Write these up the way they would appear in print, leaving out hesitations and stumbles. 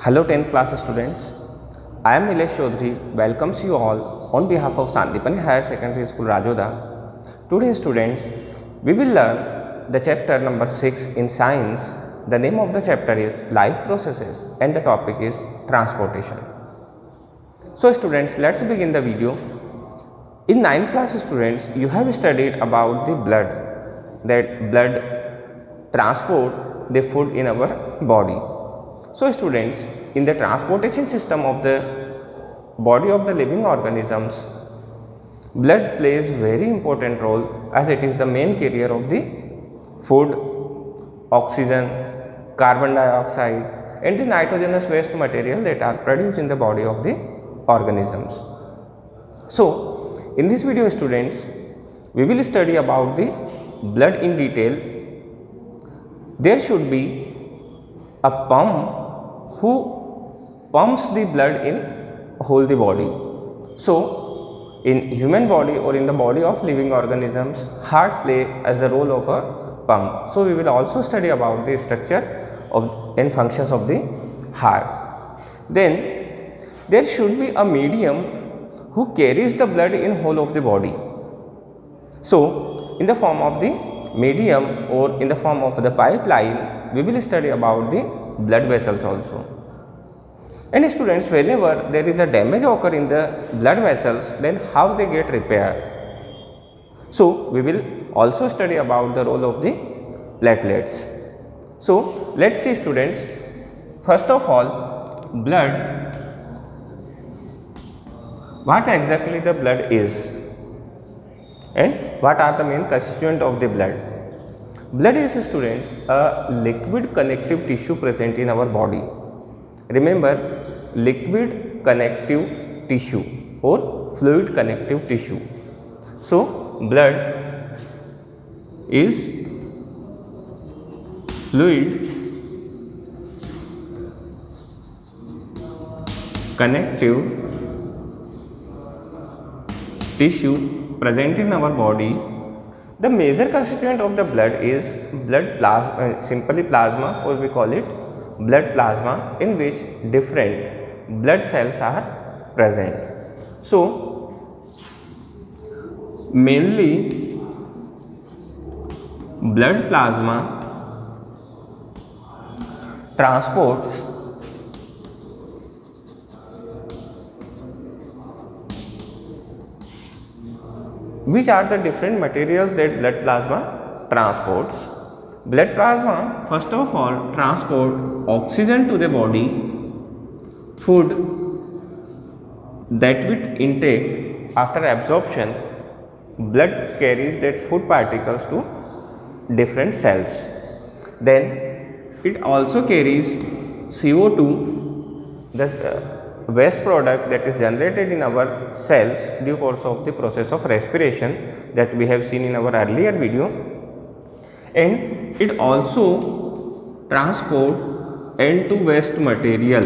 Hello 10th class students, I am Nilesh Chaudhary welcomes you all on behalf of Sandipani Higher Secondary School Rajoda. Today students, we will learn the chapter number 6 in science. The name of the chapter is life processes and the topic is transportation. So students, let's begin the video. In 9th class students, you have studied about the blood, that blood transport the food in our body. So students, in the transportation system of the body of the living organisms, blood plays very important role as it is the main carrier of the food, oxygen, carbon dioxide and the nitrogenous waste material that are produced in the body of the organisms. So in this video students, we will study about the blood in detail. There should be a pump who pumps the blood in whole the body. So in human body or in the body of living organisms, heart play as the role of a pump. So we will also study about the structure of and functions of the heart. Then there should be a medium who carries the blood in whole of the body. So in the form of the medium or in the form of the pipeline, we will study about the blood vessels also. And students, whenever there is a damage occur in the blood vessels, then how they get repaired. So we will also study about the role of the platelets. So let's see students, first of all, blood. What exactly the blood is and what are the main constituents of the blood? Blood is, students, a liquid connective tissue present in our body. Remember, liquid connective tissue or fluid connective tissue. So blood is fluid connective tissue present in our body. The major constituent of the blood is blood plasma, simply plasma, or we call it blood plasma, in which different blood cells are present. So mainly blood plasma transports which are the different materials that blood plasma transports. Blood plasma first of all transport oxygen to the body, food that with intake after absorption, blood carries that food particles to different cells. Then it also carries CO2, the waste product that is generated in our cells due course of the process of respiration that we have seen in our earlier video, and it also transport N2 waste material,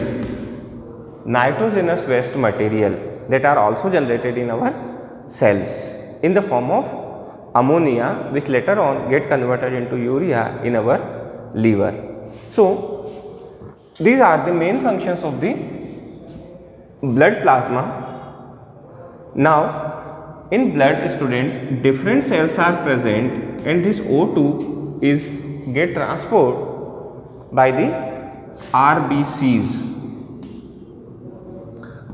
nitrogenous waste material that are also generated in our cells in the form of ammonia, which later on get converted into urea in our liver. So these are the main functions of the blood plasma. Now in blood students, different cells are present and this O2 is get transport by the RBCs.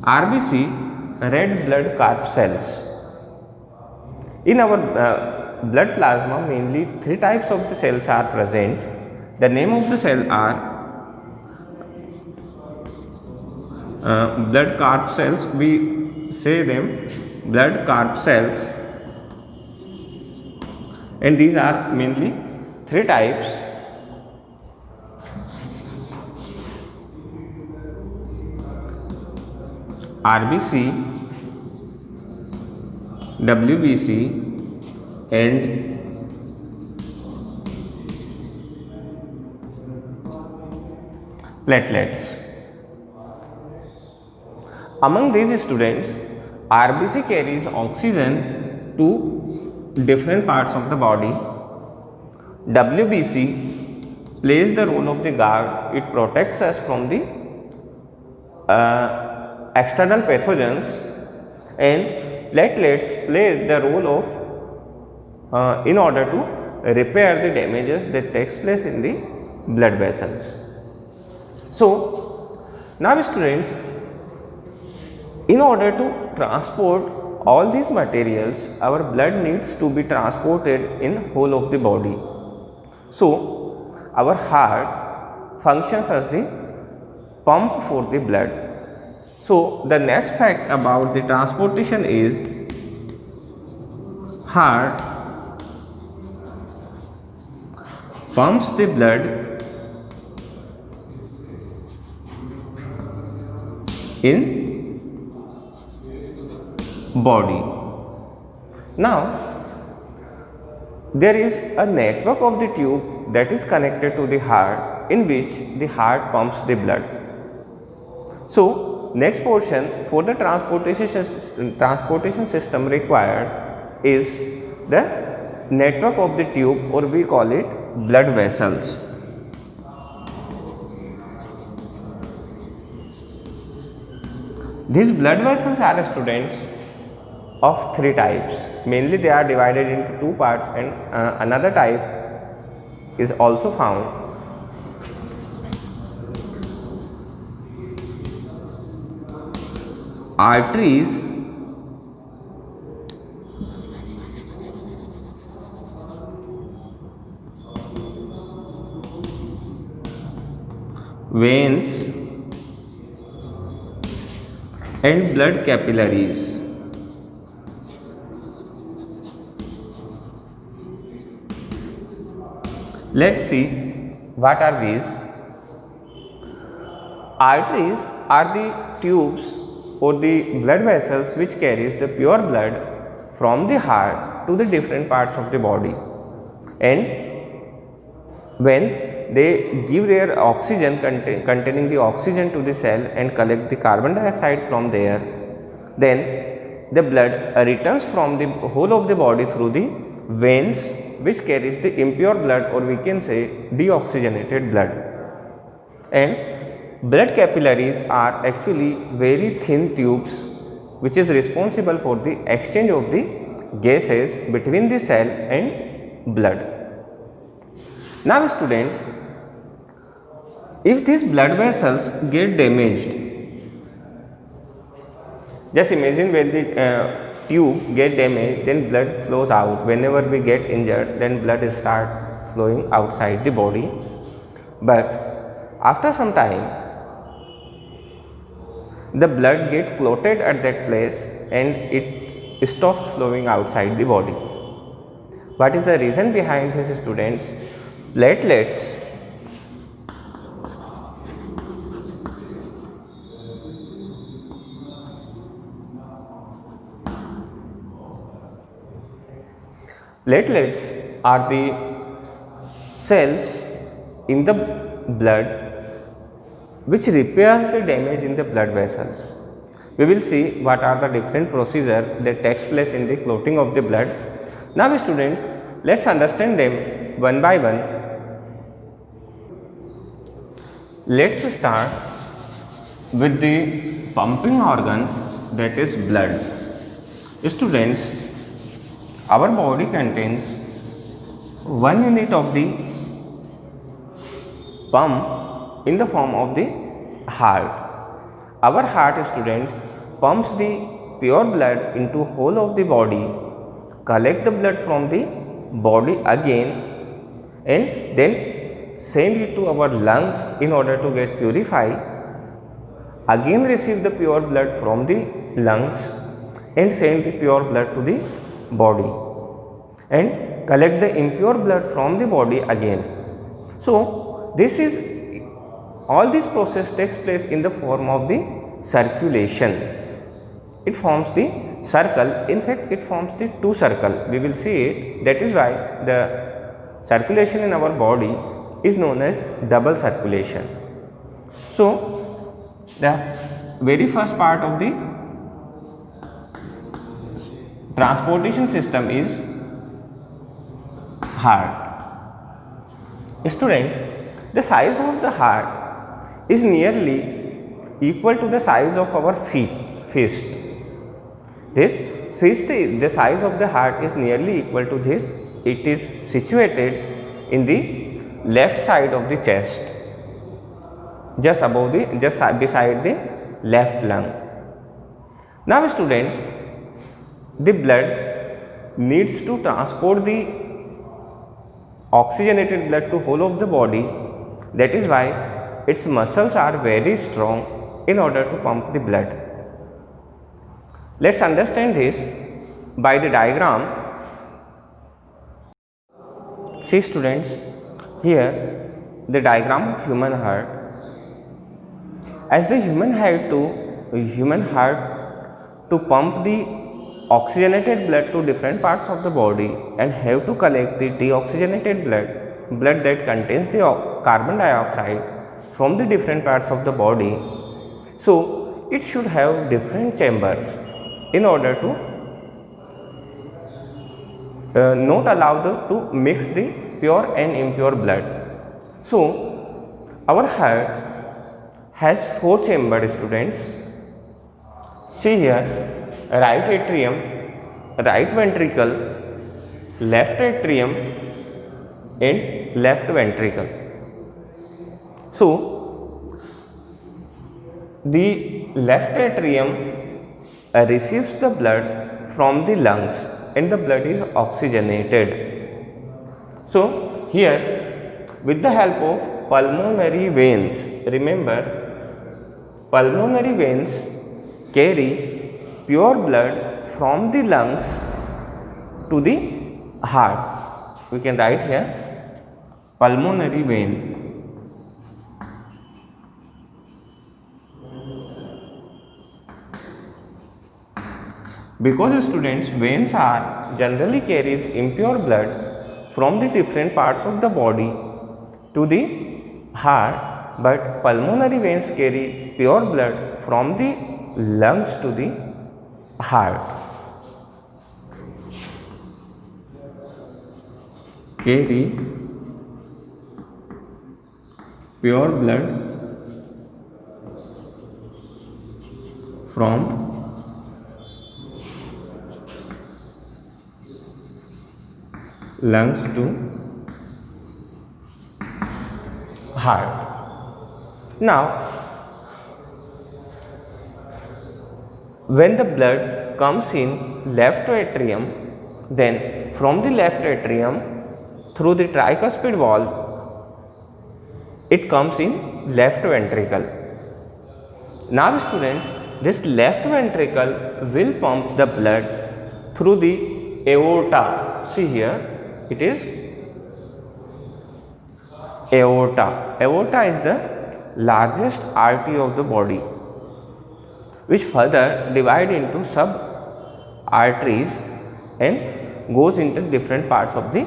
RBC, red blood corpuscles. In our blood plasma, mainly three types of the cells are present. The name of the cell are blood corpuscles, we say them blood corpuscles, and these are mainly three types. RBC, WBC and platelets. Among these students, RBC carries oxygen to different parts of the body. WBC plays the role of the guard. It protects us from the external pathogens, and platelets play the role of in order to repair the damages that takes place in the blood vessels. So now students, in order to transport all these materials, our blood needs to be transported in whole of the body. So our heart functions as the pump for the blood. So the next fact about the transportation is heart pumps the blood in body. Now there is a network of the tube that is connected to the heart, in which the heart pumps the blood. So next portion for the transportation system required is the network of the tube, or we call it blood vessels. These blood vessels are students of three types. Mainly they are divided into two parts, and another type is also found. Arteries, veins, and blood capillaries. Let's see what are these. Arteries are the tubes or the blood vessels which carries the pure blood from the heart to the different parts of the body, and when they give their oxygen containing the oxygen to the cell and collect the carbon dioxide from there, then the blood returns from the whole of the body through the veins, which carries the impure blood, or we can say deoxygenated blood. And blood capillaries are actually very thin tubes which is responsible for the exchange of the gases between the cell and blood. Now students, if these blood vessels get damaged, just imagine when the tube get damaged, then blood flows out. Whenever we get injured, then blood start flowing outside the body. But after some time, the blood get clotted at that place and it stops flowing outside the body. What is the reason behind this, students? Platelets are the cells in the blood which repairs the damage in the blood vessels. We will see what are the different procedures that takes place in the clotting of the blood. Now students, let's understand them one by one. Let's start with the pumping organ, that is blood. Students, our body contains 1 unit of the pump in the form of the heart. Our heart, students, pumps the pure blood into whole of the body, collect the blood from the body again, and then send it to our lungs in order to get purified, again receive the pure blood from the lungs and send the pure blood to the body and collect the impure blood from the body again. So this is all this process takes place in the form of the circulation. It forms the circle. In fact, it forms the two circle. We will see it. That is why the circulation in our body is known as double circulation. So the very first part of the transportation system is heart. Students, the size of the heart is nearly equal to the size of our fist. This fist, the size of the heart is nearly equal to this. It is situated in the left side of the chest, just beside the left lung. Now students, the blood needs to transport the oxygenated blood to whole of the body. That is why its muscles are very strong in order to pump the blood. Let's understand this by the diagram. See students, here the diagram of human heart. As the human heart to pump the oxygenated blood to different parts of the body and have to collect the deoxygenated blood that contains the carbon dioxide from the different parts of the body. So it should have different chambers in order to not allow to mix the pure and impure blood. So our heart has 4 chambers, students. See here, right atrium, right ventricle, left atrium and left ventricle. So the left atrium receives the blood from the lungs and the blood is oxygenated. So here, with the help of pulmonary veins, remember, pulmonary veins carry pure blood from the lungs to the heart. We can write here pulmonary vein. Because students, veins are generally carries impure blood from the different parts of the body to the heart, but pulmonary veins carry pure blood from the lungs to the heart. Carry pure blood from lungs to heart. Now, when the blood comes in left atrium, then from the left atrium through the tricuspid valve, it comes in left ventricle. Now students, this left ventricle will pump the blood through the aorta. See here, it is aorta. Aorta is the largest artery of the body, which further divide into sub arteries and goes into different parts of the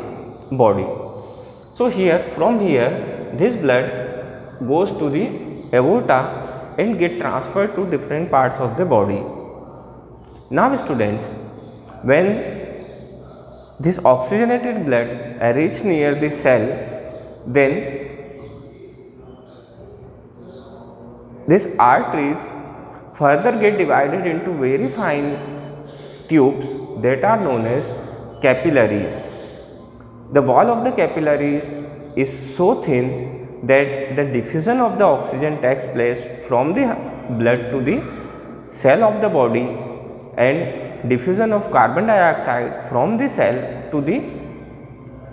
body. So here, from here, this blood goes to the aorta and get transferred to different parts of the body. Now students, when this oxygenated blood reach near the cell, then these arteries further get divided into very fine tubes that are known as capillaries. The wall of the capillary is so thin that the diffusion of the oxygen takes place from the blood to the cell of the body and diffusion of carbon dioxide from the cell to the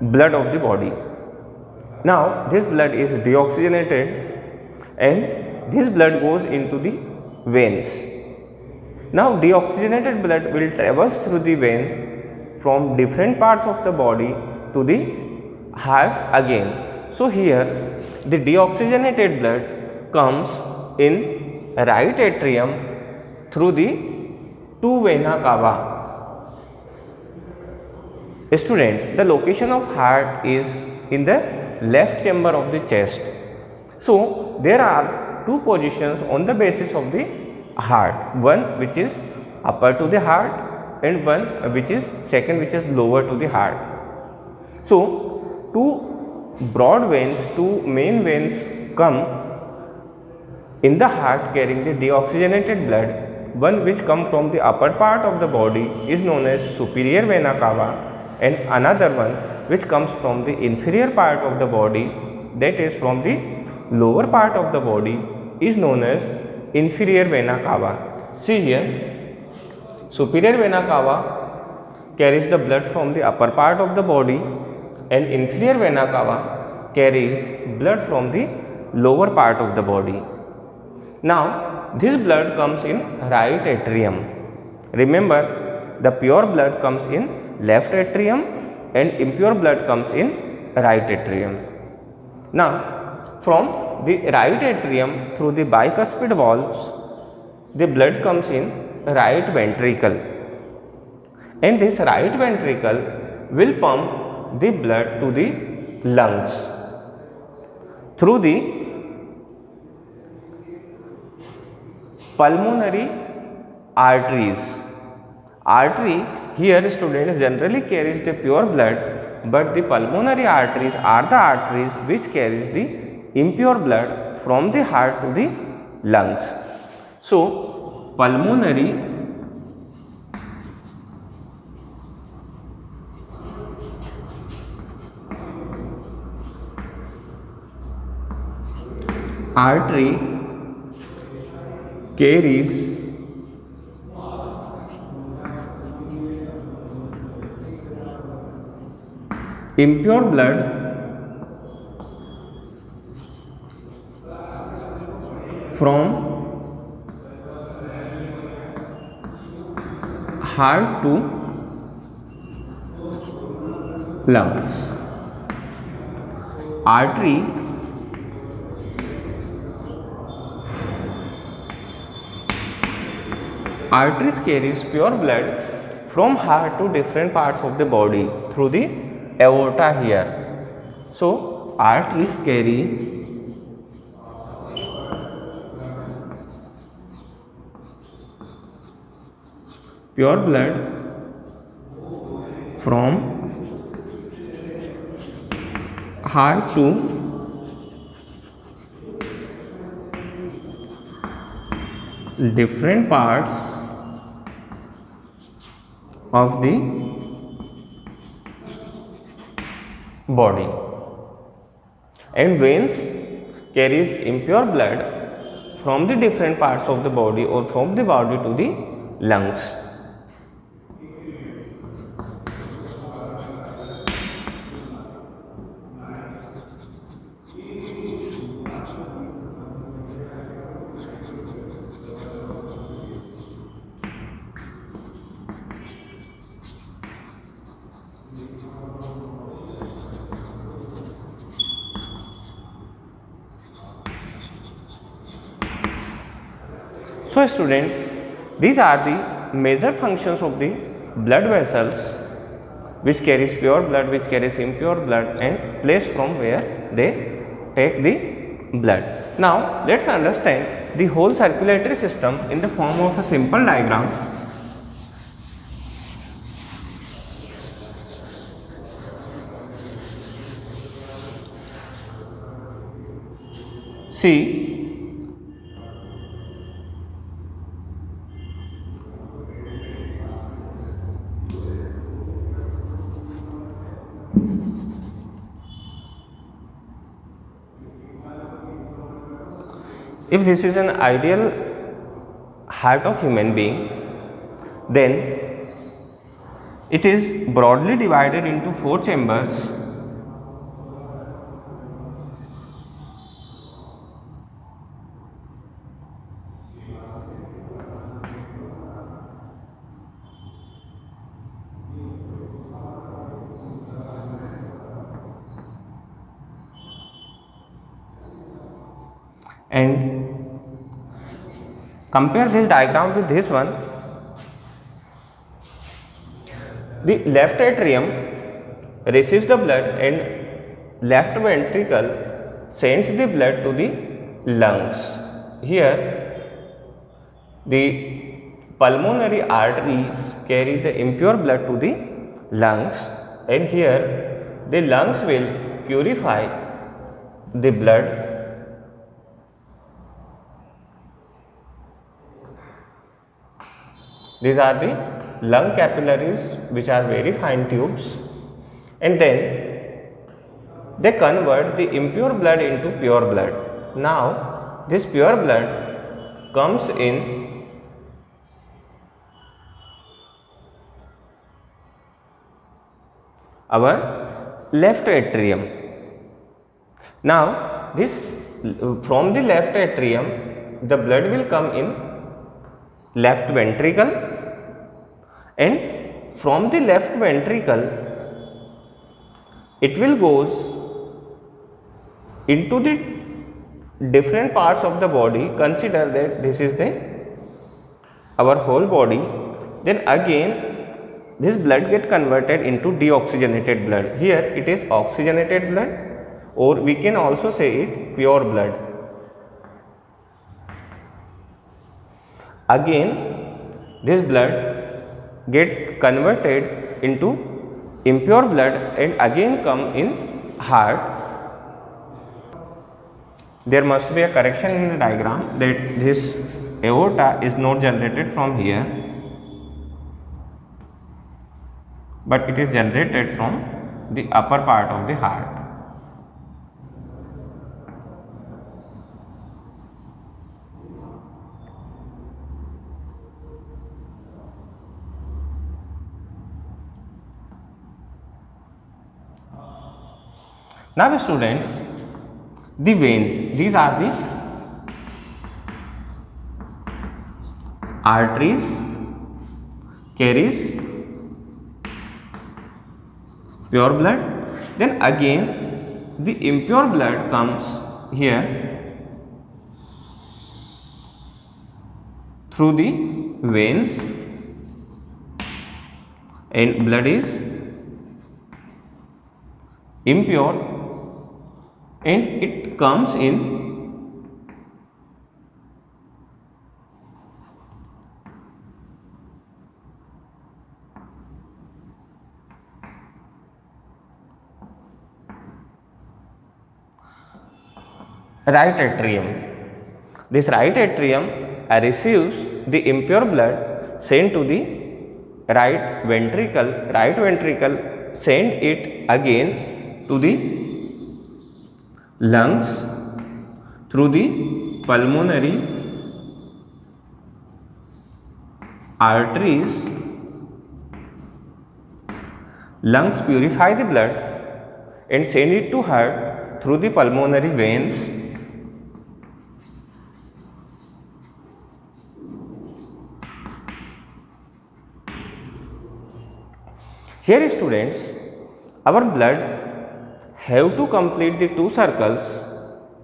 blood of the body. Now this blood is deoxygenated and this blood goes into the veins. Now deoxygenated blood will traverse through the vein from different parts of the body to the heart again. So here the deoxygenated blood comes in right atrium through the 2 vena cava. Students, the location of heart is in the left chamber of the chest. So there are 2 positions on the basis of the heart, one which is upper to the heart and one which is second which is lower to the heart. So 2 broad veins, 2 main veins come in the heart carrying the deoxygenated blood, one which comes from the upper part of the body is known as superior vena cava, and another one which comes from the inferior part of the body, that is from the lower part of the body, is known as inferior vena cava. See here, superior vena cava carries the blood from the upper part of the body, and inferior vena cava carries blood from the lower part of the body. Now, this blood comes in right atrium. Remember, the pure blood comes in left atrium and impure blood comes in right atrium. Now, from the right atrium through the bicuspid valves, the blood comes in right ventricle, and this right ventricle will pump the blood to the lungs through the pulmonary arteries. Artery here students generally carries the pure blood, but the pulmonary arteries are the arteries which carries the impure blood from the heart to the lungs. So, pulmonary artery carries impure blood from heart to lungs. Artery arteries carries pure blood from heart to different parts of the body through the aorta here. So, arteries carry pure blood from heart to different parts of the body, and veins carries impure blood from the different parts of the body or from the body to the lungs. So, students, these are the major functions of the blood vessels which carries pure blood, which carries impure blood, and place from where they take the blood. Now, let us understand the whole circulatory system in the form of a simple diagram. See, if this is an ideal heart of human being, then it is broadly divided into 4 chambers. And compare this diagram with this one. The left atrium receives the blood and left ventricle sends the blood to the lungs. Here the pulmonary arteries carry the impure blood to the lungs, and here the lungs will purify the blood These are the lung capillaries, which are very fine tubes, and then they convert the impure blood into pure blood. Now this pure blood comes in our left atrium. Now this from the left atrium the blood will come in left ventricle, and from the left ventricle it will goes into the different parts of the body. Consider that this is the our whole body. Then again this blood get converted into deoxygenated blood. Here it is oxygenated blood, or we can also say it pure blood. Again this blood get converted into impure blood and again come in heart. There must be a correction in the diagram that this aorta is not generated from here, but it is generated from the upper part of the heart. Now students, the veins, these are the arteries, carries pure blood. Then again the impure blood comes here through the veins, and blood is impure and it comes in right atrium. This right atrium receives the impure blood sent to the right ventricle. Right ventricle send it again to the lungs through the pulmonary arteries. Lungs purify the blood and send it to heart through the pulmonary veins. Here students, our blood have to complete the two circles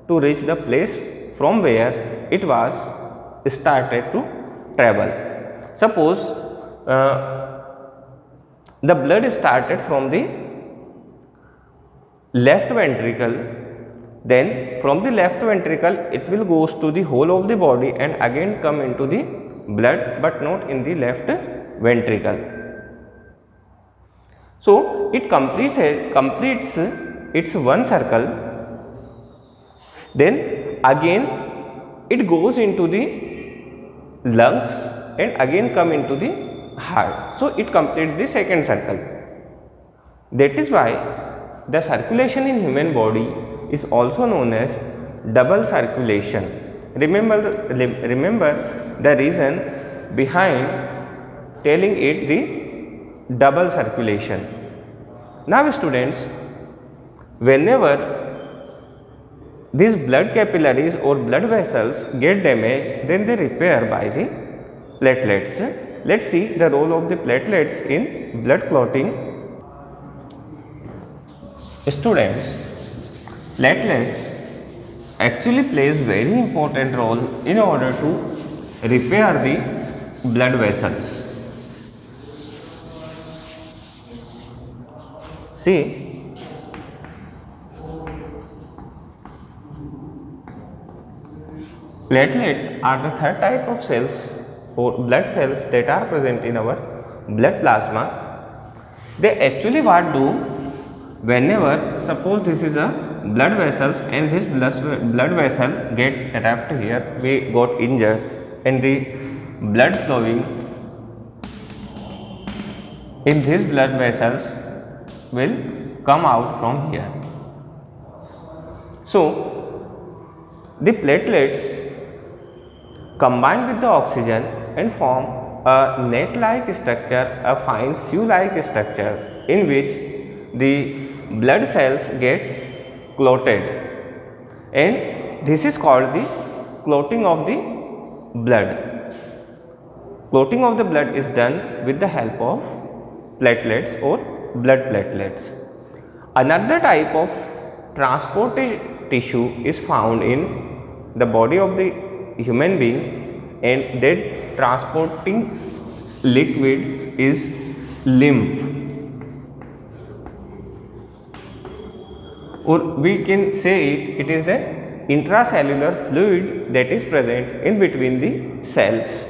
to reach the place from where it was started to travel. Suppose the blood started from the left ventricle, then from the left ventricle it will goes to the whole of the body and again come into the blood, but not in the left ventricle. So it completes its one circle, then again it goes into the lungs and again come into the heart. So it completes the second circle. That is why the circulation in human body is also known as double circulation. Remember the reason behind telling it the double circulation. Now students, whenever these blood capillaries or blood vessels get damaged, then they repair by the platelets. Let's see the role of the platelets in blood clotting. Students, platelets actually plays very important role in order to repair the blood vessels. See, platelets are the third type of cells or blood cells that are present in our blood plasma. They actually what do, whenever suppose this is a blood vessels and this blood vessel get trapped here, we got injured and the blood flowing in these blood vessels will come out from here. So, the platelets combine with the oxygen and form a net-like structure, a fine shoe-like structure in which the blood cells get clotted, and this is called the clotting of the blood. Clotting of the blood is done with the help of platelets or blood platelets. Another type of transported tissue is found in the body of the human being, and that transporting liquid is lymph, or we can say it is the intracellular fluid that is present in between the cells.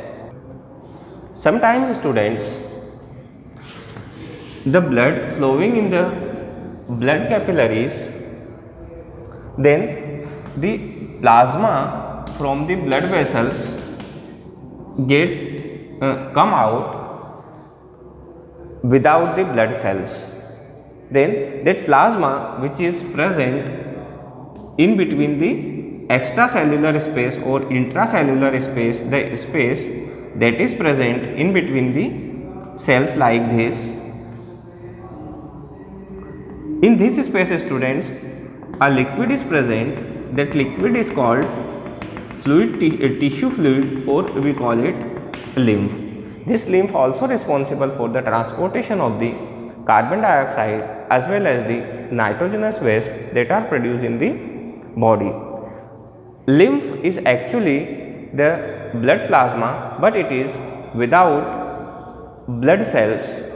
Sometimes students, the blood flowing in the blood capillaries, then the plasma from the blood vessels get come out without the blood cells. Then that plasma which is present in between the extracellular space or intracellular space, the space that is present in between the cells like this. In this space, students, a liquid is present. That liquid is called tissue fluid, or we call it lymph. This lymph also responsible for the transportation of the carbon dioxide as well as the nitrogenous waste that are produced in the body. Lymph is actually the blood plasma, but it is without blood cells.